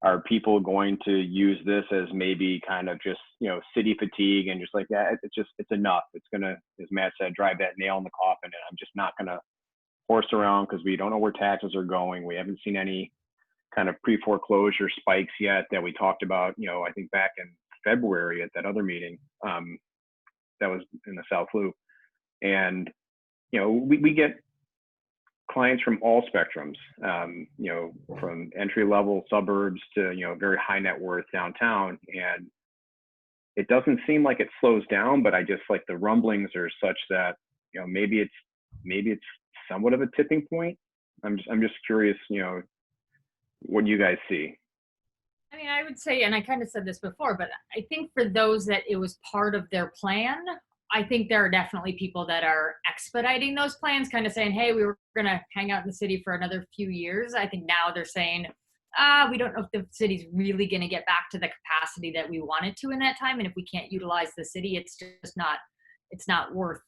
Are people going to use this as maybe kind of just, city fatigue and just like, yeah, it's enough. It's going to, as Matt said, drive that nail in the coffin. And I'm just not going to horse around because we don't know where taxes are going. We haven't seen any kind of pre-foreclosure spikes yet that we talked about, I think back in February at that other meeting that was in the South Loop. And, we get clients from all spectrums, from entry level suburbs to, very high net worth downtown. And it doesn't seem like it slows down, but I just like the rumblings are such that, maybe it's somewhat of a tipping point. I'm just curious, what you guys see. I mean, I would say, and I kind of said this before, but I think for those that it was part of their plan, I think there are definitely people that are expediting those plans, kind of saying, hey, we were going to hang out in the city for another few years. I think now they're saying, we don't know if the city's really going to get back to the capacity that we wanted to in that time. And if we can't utilize the city, it's not worth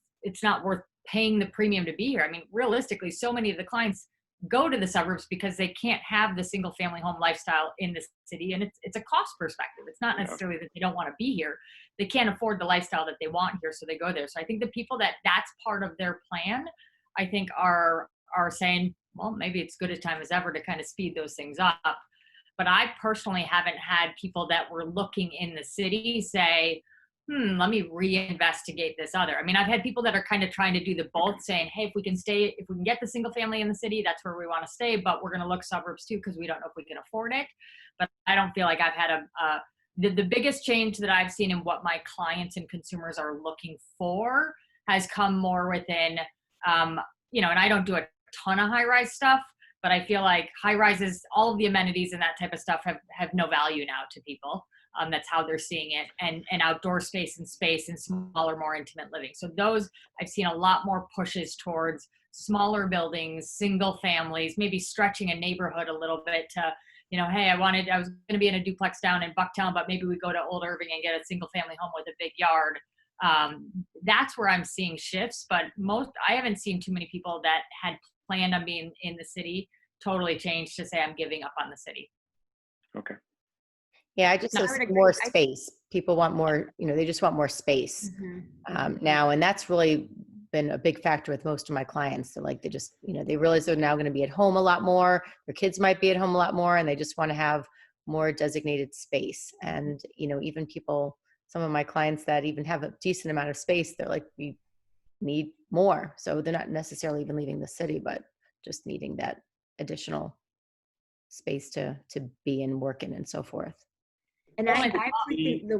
paying the premium to be here. I mean, realistically, so many of the clients go to the suburbs because they can't have the single family home lifestyle in the city. And it's a cost perspective. It's not necessarily that they don't want to be here. They can't afford the lifestyle that they want here, so they go there. So I think the people that's part of their plan, I think are saying, well, maybe it's good a time as ever to kind of speed those things up. But I personally haven't had people that were looking in the city say, let me reinvestigate this other. I mean, I've had people that are kind of trying to do the both, saying, hey, if we can get the single family in the city, that's where we want to stay, but we're going to look suburbs too, because we don't know if we can afford it. But I don't feel like I've had the biggest change that I've seen in what my clients and consumers are looking for has come more within, and I don't do a ton of high-rise stuff, but I feel like high-rises, all of the amenities and that type of stuff have no value now to people. That's how they're seeing it, and outdoor space and smaller, more intimate living. So those, I've seen a lot more pushes towards smaller buildings, single families, maybe stretching a neighborhood a little bit to, hey, I was going to be in a duplex down in Bucktown, but maybe we go to Old Irving and get a single family home with a big yard. That's where I'm seeing shifts, but I haven't seen too many people that had planned on being in the city totally change to say, I'm giving up on the city. Okay. Yeah, I just say more space. People want more, they just want more space now. And that's really been a big factor with most of my clients. So like, they just, they realize they're now going to be at home a lot more. Their kids might be at home a lot more, and they just want to have more designated space. And, even people, some of my clients that even have a decent amount of space, they're like, we need more. So they're not necessarily even leaving the city, but just needing that additional space to be in, work in, and so forth. And I think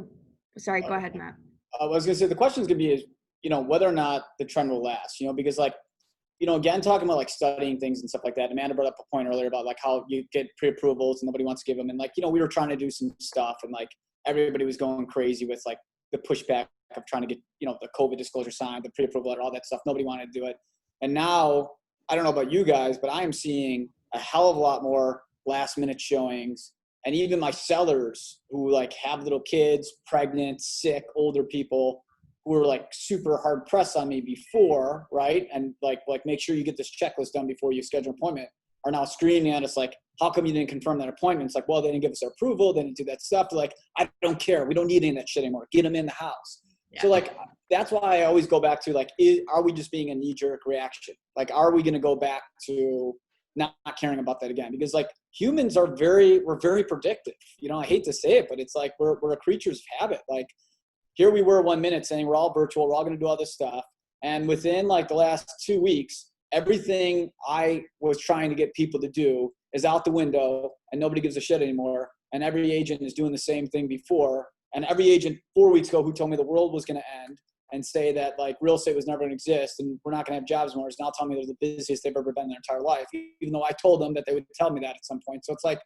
sorry, go ahead, Matt. I was going to say, the question is going to be, whether or not the trend will last, because again, talking about like studying things and stuff like that. Amanda brought up a point earlier about like how you get pre-approvals and nobody wants to give them. And like, we were trying to do some stuff, and like everybody was going crazy with like the pushback of trying to get, the COVID disclosure signed, the pre-approval letter, all that stuff. Nobody wanted to do it. And now, I don't know about you guys, but I am seeing a hell of a lot more last minute showings. And even my sellers who like have little kids, pregnant, sick, older people who were like super hard pressed on me before, right? And like make sure you get this checklist done before you schedule an appointment, are now screaming at us like, how come you didn't confirm that appointment? It's like, well, they didn't give us their approval. They didn't do that stuff. They're like, I don't care. We don't need any of that shit anymore. Get them in the house. Yeah. So like, that's why I always go back to like, are we just being a knee-jerk reaction? Like, are we going to go back to not caring about that again? Because like, humans are we're very predictive. I hate to say it, but it's like we're a creatures of habit. Like, here we were 1 minute saying we're all virtual, we're all going to do all this stuff, and within like the last 2 weeks, everything I was trying to get people to do is out the window, and nobody gives a shit anymore. And every agent is doing the same thing before. And every agent 4 weeks ago who told me the world was going to end and say that like real estate was never going to exist and we're not going to have jobs anymore is now telling me they're the busiest they've ever been in their entire life, even though I told them that they would tell me that at some point. So it's like,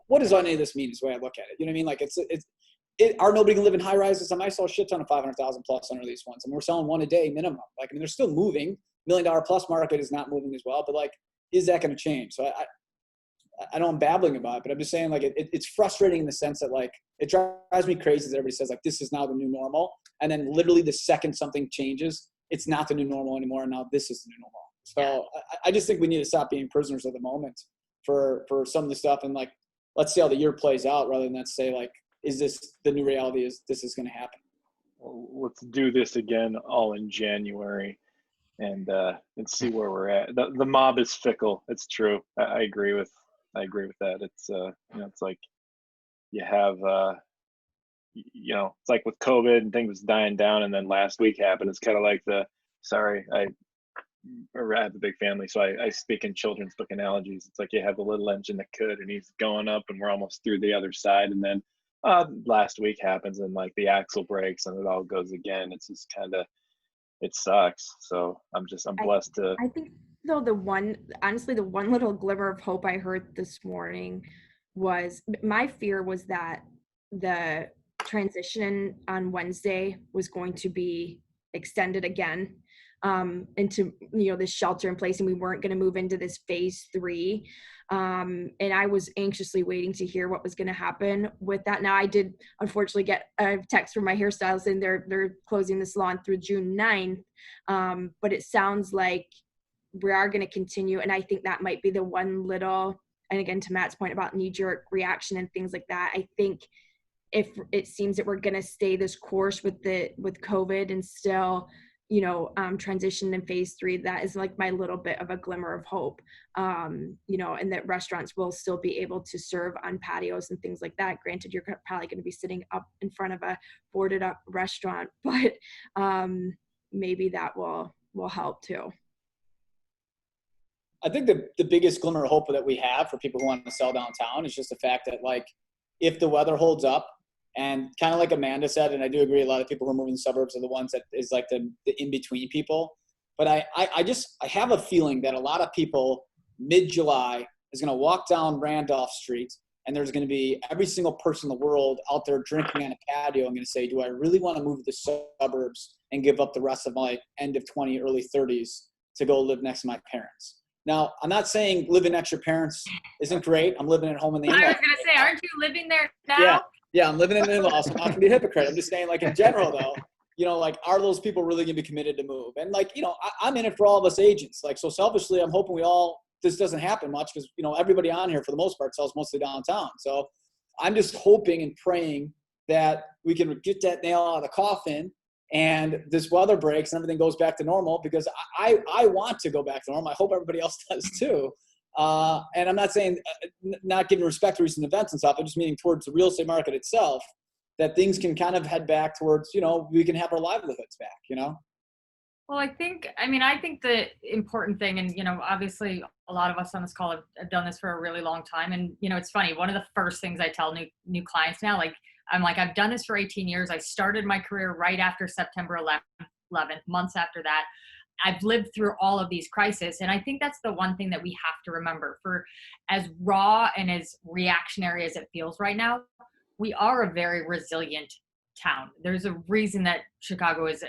what does any of this mean is the way I look at it? You know what I mean? Like nobody can live in high rises. I saw a shit ton of 500,000 plus under these ones, and we're selling one a day minimum. Like, I mean, they're still moving. $1 million plus market is not moving as well, but like, is that going to change? So I know I'm babbling about it, but I'm just saying, like, it's frustrating in the sense that, like, it drives me crazy that everybody says, like, this is now the new normal. And then literally the second something changes, it's not the new normal anymore. And now this is the new normal. So I just think we need to stop being prisoners of the moment for some of the stuff. And, like, let's see how the year plays out rather than let's say, like, is this the new reality? Is this is going to happen? Well, let's do this again all in January and see where we're at. The mob is fickle. It's true. I agree with that. It's it's like you have it's like with COVID and things dying down, and then last week happened. It's kind of like I have a big family, so I speak in children's book analogies. It's like you have a little engine that could, and he's going up, and we're almost through the other side, and then last week happens, and like the axle breaks, and it all goes again. It's just kind of, it sucks. So I'm blessed to. I think though the one little glimmer of hope I heard this morning was, my fear was that the transition on Wednesday was going to be extended again into this shelter in place, and we weren't going to move into this phase 3. And I was anxiously waiting to hear what was going to happen with that. Now, I did unfortunately get a text from my hairstylist, and they're closing the salon through June 9th. But it sounds like we are going to continue, and I think that might be the one little, and again, to Matt's point about knee-jerk reaction and things like that, I think if it seems that we're going to stay this course with COVID and still transition in phase 3, that is like my little bit of a glimmer of hope, and that restaurants will still be able to serve on patios and things like that. Granted, you're probably going to be sitting up in front of a boarded up restaurant, but maybe that will help too. I think the biggest glimmer of hope that we have for people who want to sell downtown is just the fact that, like, if the weather holds up, and kind of like Amanda said, and I do agree, a lot of people who are moving to the suburbs are the ones that is like the in-between people. But I have a feeling that a lot of people mid-July is going to walk down Randolph Street, and there's going to be every single person in the world out there drinking on a patio. I'm going to say, do I really want to move to the suburbs and give up the rest of my end of 20, early 30s to go live next to my parents? Now, I'm not saying living next to your parents isn't great. I'm living at home in the in-laws. I was going to say, aren't you living there now? Yeah, I'm living in the in-laws. I'm not going to be a hypocrite. I'm just saying, like, in general, though, like, are those people really going to be committed to move? And, like, I'm in it for all of us agents. Like, so selfishly, I'm hoping this doesn't happen much because, everybody on here, for the most part, sells mostly downtown. So I'm just hoping and praying that we can get that nail out of the coffin and this weather breaks and everything goes back to normal, because I want to go back to normal. I hope everybody else does too. And I'm not saying not giving respect to recent events and stuff. I'm just meaning towards the real estate market itself, that things can kind of head back towards, we can have our livelihoods back, Well, I think the important thing, and, obviously a lot of us on this call have done this for a really long time. And, it's funny. One of the first things I tell new clients now, I've done this for 18 years. I started my career right after September 11th, months after that. I've lived through all of these crises. And I think that's the one thing that we have to remember. For as raw and as reactionary as it feels right now, we are a very resilient town. There's a reason that Chicago is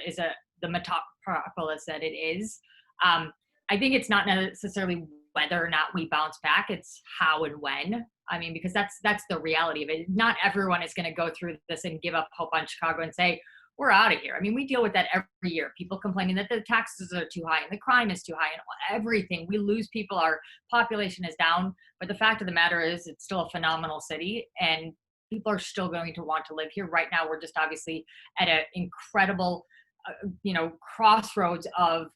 the metropolis that it is. I think it's not necessarily whether or not we bounce back, it's how and when. Because that's the reality of it. Not everyone is going to go through this and give up hope on Chicago and say, we're out of here. We deal with that every year. People complaining that the taxes are too high and the crime is too high and everything. We lose people. Our population is down. But the fact of the matter is, it's still a phenomenal city, and people are still going to want to live here. Right now, we're just obviously at an incredible, crossroads of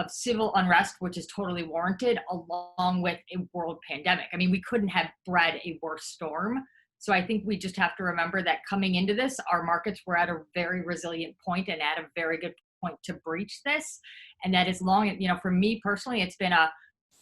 civil unrest, which is totally warranted, along with a world pandemic. We couldn't have bred a worse storm. So I think we just have to remember that coming into this, our markets were at a very resilient point and at a very good point to breach this. And that as long as, for me personally, it's been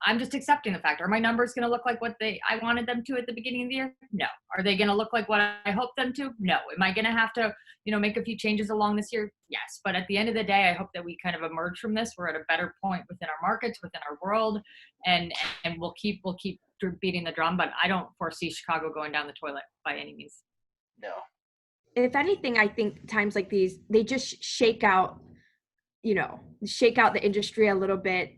I'm just accepting the fact. Are my numbers going to look like what I wanted them to at the beginning of the year? No. Are they going to look like what I hoped them to? No. Am I going to have to, make a few changes along this year? Yes. But at the end of the day, I hope that we kind of emerge from this. We're at a better point within our markets, within our world, and we'll keep beating the drum. But I don't foresee Chicago going down the toilet by any means. No. If anything, I think times like these, they just shake out, you know, shake out the industry a little bit.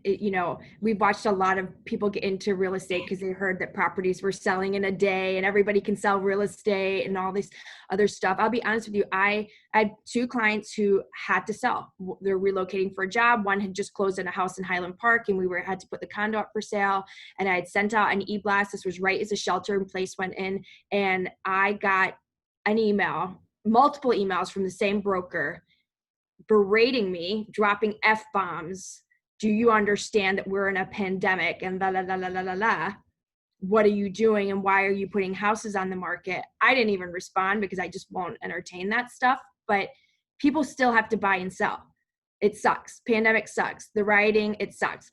We've watched a lot of people get into real estate because they heard that properties were selling in a day and everybody can sell real estate and all this other stuff. I'll be honest with you. I had 2 clients who had to sell. They're relocating for a job. One had just closed on a house in Highland Park and we had to put the condo up for sale. And I had sent out an e-blast. This was right as the shelter in place went in. And I got an email, multiple emails from the same broker berating me, dropping F-bombs. Do you understand that we're in a pandemic and la la la la la la la? What are you doing and why are you putting houses on the market? I didn't even respond because I just won't entertain that stuff. But people still have to buy and sell. It sucks. Pandemic sucks. The rioting, it sucks.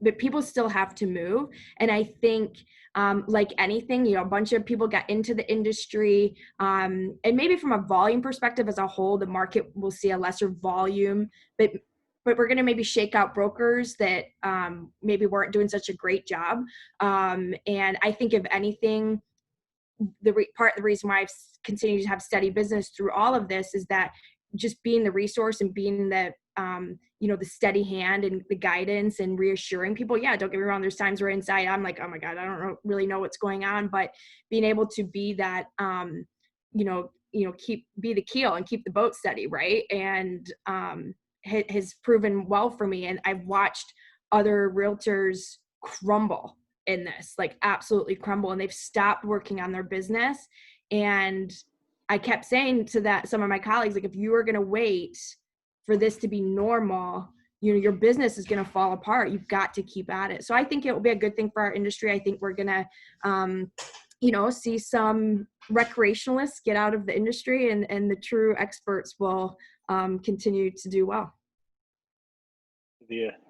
But people still have to move. And I think like anything, a bunch of people got into the industry, and maybe from a volume perspective as a whole, the market will see a lesser volume, but we're going to maybe shake out brokers that maybe weren't doing such a great job. And I think if anything, the reason why I've continued to have steady business through all of this is that just being the resource and being the the steady hand and the guidance and reassuring people. Yeah, don't get me wrong. There's times where inside I'm like, oh my God, I don't really know what's going on. But being able to be that, be the keel and keep the boat steady, right? And has proven well for me. And I've watched other realtors crumble in this, like absolutely crumble, and they've stopped working on their business. And I kept saying to some of my colleagues, like, if you are going to wait for this to be normal, your business is going to fall apart. You've got to keep at it. So I think it will be a good thing for our industry. I think we're going to, see some recreationalists get out of the industry and the true experts will continue to do well.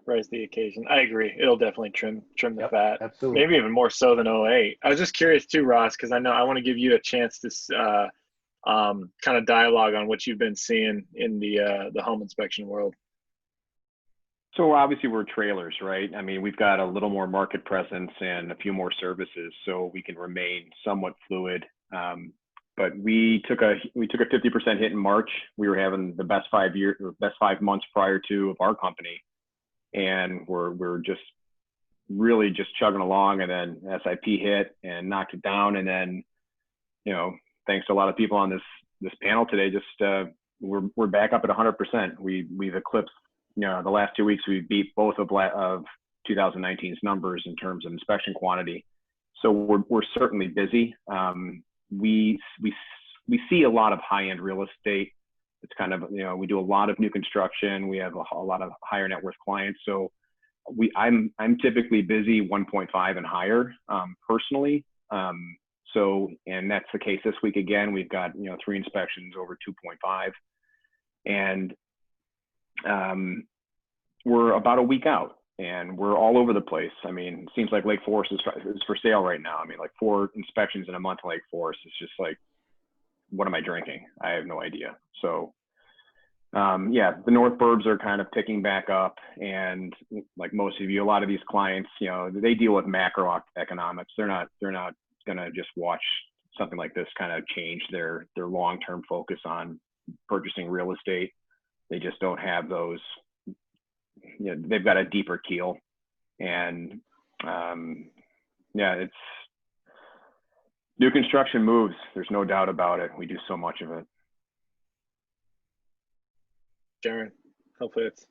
Rise the occasion. I agree. It'll definitely trim the fat. Absolutely. Maybe even more so than 08. I was just curious too, Ross, because I want to give you a chance to kind of dialogue on what you've been seeing in the home inspection world. So obviously we're trailers, right? I mean, we've got a little more market presence and a few more services, so we can remain somewhat fluid. But we took a 50% hit in March. We were having the best 5 months prior to of our company, and we're just really just chugging along. And then SIP hit and knocked it down, and then thanks to a lot of people on this panel today, just we're back up at 100%. We've eclipsed, the last 2 weeks we've beat both of 2019's numbers in terms of inspection quantity. So we're certainly busy. We see a lot of high-end real estate. It's kind of, we do a lot of new construction. We have a lot of higher net worth clients. So I'm typically busy 1.5 and higher personally. And that's the case this week again. We've got 3 inspections over 2.5, and we're about a week out, and we're all over the place. I mean, it seems like Lake Forest is for sale right now. I mean, like 4 inspections in a month in Lake Forest. It's just like, what am I drinking? I have no idea. So the North Burbs are kind of picking back up, and like most of you, a lot of these clients, they deal with macroeconomics. They're not going to just watch something like this kind of change their long-term focus on purchasing real estate. They just don't have those, they've got a deeper keel. And it's new construction moves. There's no doubt about it. We do so much of it. Sharon, hopefully it's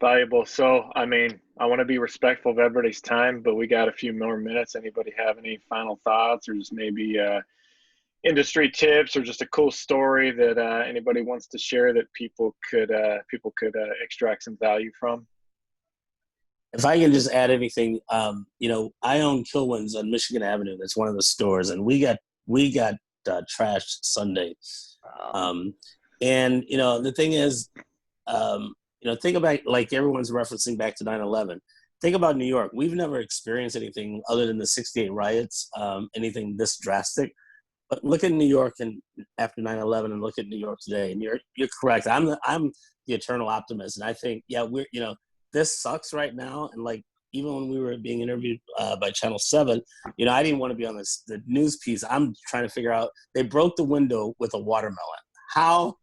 valuable. So, I mean, I want to be respectful of everybody's time, but we got a few more minutes. Anybody have any final thoughts, or just maybe industry tips, or just a cool story that anybody wants to share that people could extract some value from? If I can just add anything, I own Kilwins on Michigan Avenue. That's one of the stores, and we got trashed Sunday. And the thing is, think about, like everyone's referencing back to 9/11. Think about New York. We've never experienced anything other than the '68 riots, anything this drastic. But look at New York and after 9/11, and look at New York today. And you're correct. I'm the eternal optimist, and I think we're this sucks right now. And like even when we were being interviewed by Channel 7, I didn't want to be on the news piece. I'm trying to figure out, they broke the window with a watermelon. How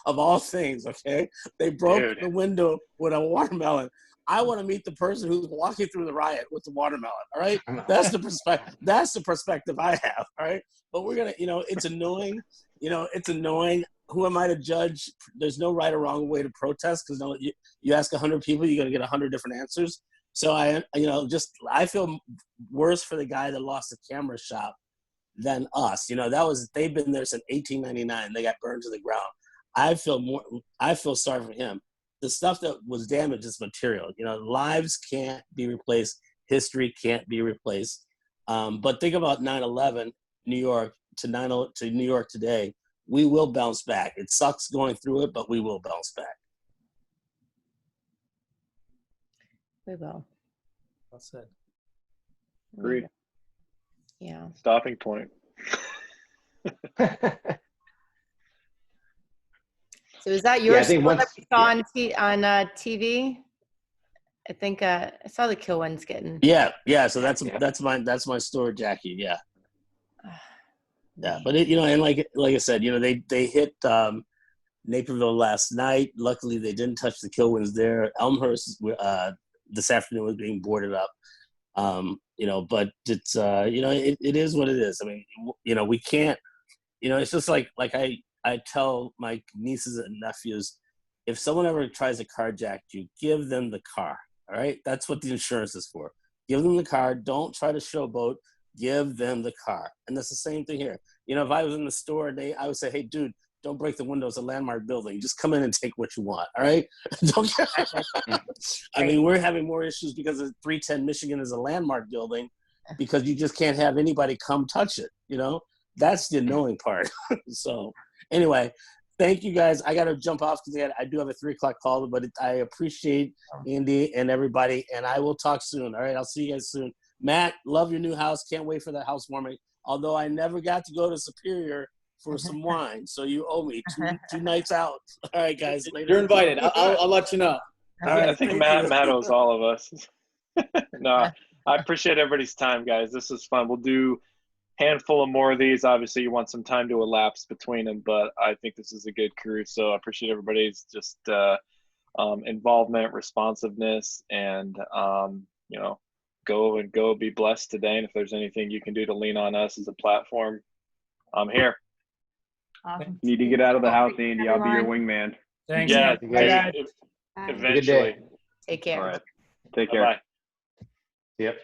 of all things, okay? They broke Dude. the window with a watermelon. I want to meet the person who's walking through the riot with the watermelon, all right? That's the perspective. That's the perspective I have, all right? But we're going to, it's annoying. It's annoying. Who am I to judge? There's no right or wrong way to protest because you ask 100 people, you're going to get 100 different answers. So I feel worse for the guy that lost the camera shop than us. They've been there since 1899. They got burned to the ground. I feel sorry for him. The stuff that was damaged is material. Lives can't be replaced. History can't be replaced. But think about 9/11, New York to New York today. We will bounce back. It sucks going through it, but we will bounce back. We will. Well said. Agreed. Yeah. Stopping point. So is that your store that we saw on TV? I think I saw the kill ones getting. Yeah. So that's my store, Jackie. Yeah. Yeah, but and like I said, they hit Naperville last night. Luckily, they didn't touch the kill wins there. Elmhurst this afternoon was being boarded up. But it's it is what it is. I mean, we can't. It's just like I tell my nieces and nephews, if someone ever tries to carjack you, give them the car. All right, that's what the insurance is for. Give them the car. Don't try to showboat. Give them the car. And that's the same thing here. If I was in the store, I would say, hey, dude, don't break the windows of a landmark building. Just come in and take what you want, all right? I mean, we're having more issues because of 310 Michigan is a landmark building because you just can't have anybody come touch it, That's the annoying part. So anyway, thank you guys. I got to jump off because I do have a 3 o'clock call, but I appreciate Andy and everybody, and I will talk soon, all right? I'll see you guys soon. Matt, love your new house. Can't wait for that housewarming. Although I never got to go to Superior for some wine, so you owe me two nights out. All right, guys. Later. You're invited. I'll let you know. All right, I think Matt owes all of us. No, I appreciate everybody's time, guys. This is fun. We'll do a handful of more of these. Obviously, you want some time to elapse between them, but I think this is a good crew. So I appreciate everybody's just involvement, responsiveness, and go be blessed today. And if there's anything you can do to lean on us as a platform, I'm here. Awesome. You need to get out of the house, Andy. I'll be your wingman. Thanks. Yeah, Bye. eventually. Take care. All right. Take care. Bye-bye. Yep.